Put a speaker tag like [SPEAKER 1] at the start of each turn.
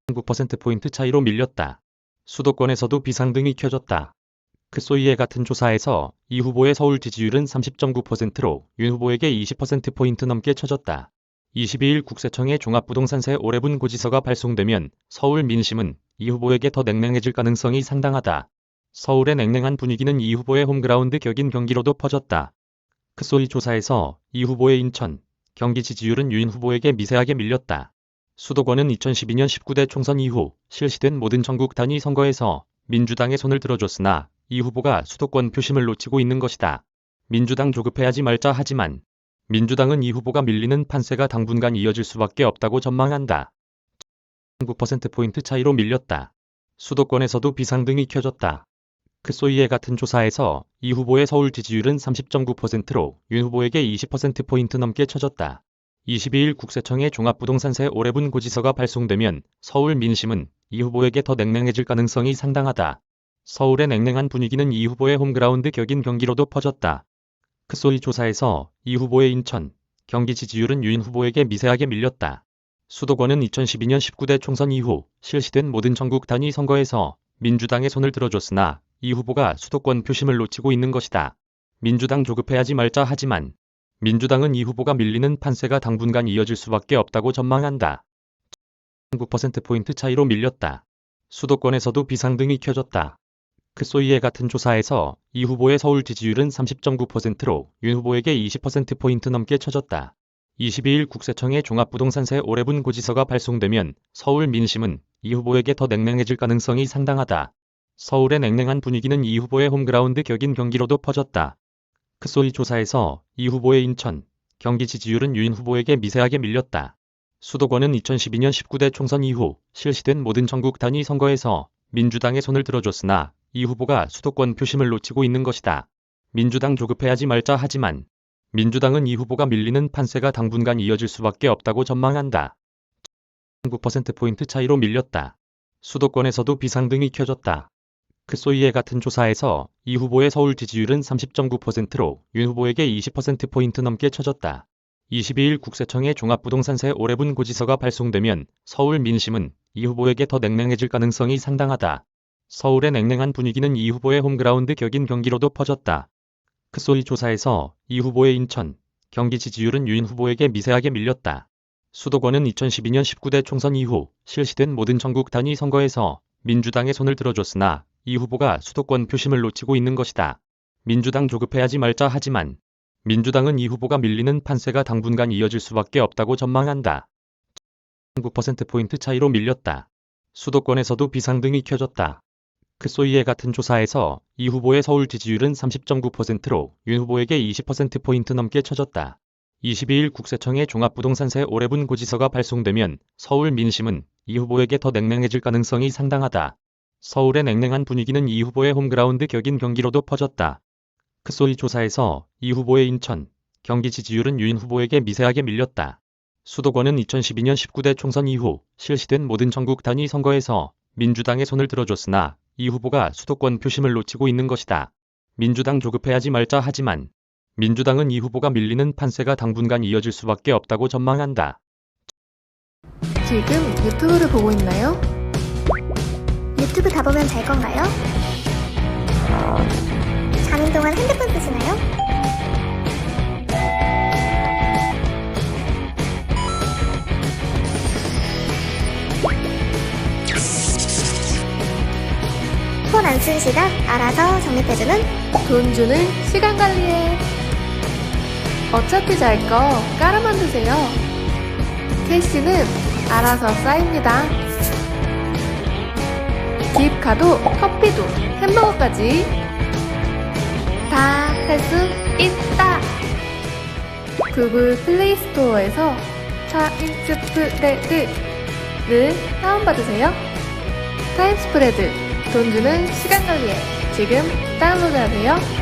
[SPEAKER 1] 9%포인트 차이로 밀렸다. 수도권에서도 비상등이 켜졌다. 크소이의 같은 조사에서 이 후보의 서울 지지율은 30.9%로 윤 후보에게 20%포인트 넘게 쳐졌다. 22일 국세청의 종합부동산세 올해분 고지서가 발송되면 서울 민심은 이 후보에게 더 냉랭해질 가능성이 상당하다. 서울의 냉랭한 분위기는 이 후보의 홈그라운드 격인 경기로도 퍼졌다. 크소이 조사에서 이 후보의 인천, 경기 지지율은 윤 후보에게 미세하게 밀렸다. 수도권은 2012년 19대 총선 이후 실시된 모든 전국 단위 선거에서 민주당의 손을 들어줬으나 이 후보가 수도권 표심을 놓치고 있는 것이다. 민주당 조급해하지 말자 하지만 민주당은 이 후보가 밀리는 판세가 당분간 이어질 수밖에 없다고 전망한다. 9%포인트 차이로 밀렸다. 수도권에서도 비상등이 켜졌다. 크소이의 같은 조사에서 이 후보의 서울 지지율은 30.9%로 윤 후보에게 20%포인트 넘게 쳐졌다. 22일 국세청의 종합부동산세 올해분 고지서가 발송되면 서울 민심은 이 후보에게 더 냉랭해질 가능성이 상당하다. 서울의 냉랭한 분위기는 이 후보의 홈그라운드 격인 경기로도 퍼졌다. 크소이 조사에서 이 후보의 인천, 경기 지지율은 윤 후보에게 미세하게 밀렸다. 수도권은 2012년 19대 총선 이후 실시된 모든 전국 단위 선거에서 민주당의 손을 들어줬으나 이 후보가 수도권 표심을 놓치고 있는 것이다. 민주당 조급해하지 말자 하지만 민주당은 이 후보가 밀리는 판세가 당분간 이어질 수밖에 없다고 전망한다. 9%포인트 차이로 밀렸다. 수도권에서도 비상등이 켜졌다. 크소이의 같은 조사에서 이 후보의 서울 지지율은 30.9%로 윤 후보에게 20%포인트 넘게 쳐졌다. 22일 국세청의 종합부동산세 올해분 고지서가 발송되면 서울 민심은 이 후보에게 더 냉랭해질 가능성이 상당하다. 서울의 냉랭한 분위기는 이 후보의 홈그라운드 격인 경기로도 퍼졌다. 크소이 조사에서 이 후보의 인천, 경기 지지율은 윤 후보에게 미세하게 밀렸다. 수도권은 2012년 19대 총선 이후 실시된 모든 전국 단위 선거에서 민주당의 손을 들어줬으나 이 후보가 수도권 표심을 놓치고 있는 것이다. 민주당 조급해하지 말자 하지만 민주당은 이 후보가 밀리는 판세가 당분간 이어질 수밖에 없다고 전망한다. 9%포인트 차이로 밀렸다. 수도권에서도 비상등이 켜졌다. 크소이의 같은 조사에서 이 후보의 서울 지지율은 30.9%로 윤 후보에게 20%포인트 넘게 쳐졌다. 22일 국세청의 종합부동산세 올해분 고지서가 발송되면 서울 민심은 이 후보에게 더 냉랭해질 가능성이 상당하다. 서울의 냉랭한 분위기는 이 후보의 홈그라운드 격인 경기로도 퍼졌다. 크소이 조사에서 이 후보의 인천, 경기 지지율은 윤 후보에게 미세하게 밀렸다. 수도권은 2012년 19대 총선 이후 실시된 모든 전국 단위 선거에서 민주당의 손을 들어줬으나 이 후보가 수도권 표심을 놓치고 있는 것이다. 민주당 조급해하지 말자 하지만 민주당은 이 후보가 밀리는 판세가 당분간 이어질 수밖에 없다고 전망한다. 9%포인트 차이로 밀렸다. 수도권에서도 비상등이 켜졌다. 크소이의 같은 조사에서 이 후보의 서울 지지율은 30.9%로 윤 후보에게 20%포인트 넘게 쳐졌다. 22일 국세청의 종합부동산세 올해분 고지서가 발송되면 서울 민심은 이 후보에게 더 냉랭해질 가능성이 상당하다. 서울의 냉랭한 분위기는 이 후보의 홈그라운드 격인 경기로도 퍼졌다. 크소이 조사에서 이 후보의 인천, 경기 지지율은 윤 후보에게 미세하게 밀렸다. 수도권은 2012년 19대 총선 이후 실시된 모든 전국 단위 선거에서 민주당의 손을 들어줬으나 이 후보가 수도권 표심을 놓치고 있는 것이다. 민주당 조급해하지 말자 하지만 민주당은 이 후보가 밀리는 판세가 당분간 이어질 수밖에 없다고 전망한다.
[SPEAKER 2] 지금 유튜브를 보고 있나요?
[SPEAKER 3] 유튜브 다 보면 잘 건가요? 자는 동안 핸드폰 쓰시나요? 폰 안 쓴 시간 알아서 적립해주는
[SPEAKER 2] 돈 주는 시간 관리에 어차피 잘 거 깔아만 두세요. 캐시는 알아서 쌓입니다. 기입카도 커피도 햄버거까지 다 할 수 있다. 구글 플레이 스토어에서 타임스프레드를 다운받으세요. 타임스프레드 돈 주는 시간 관리에 지금 다운로드하세요.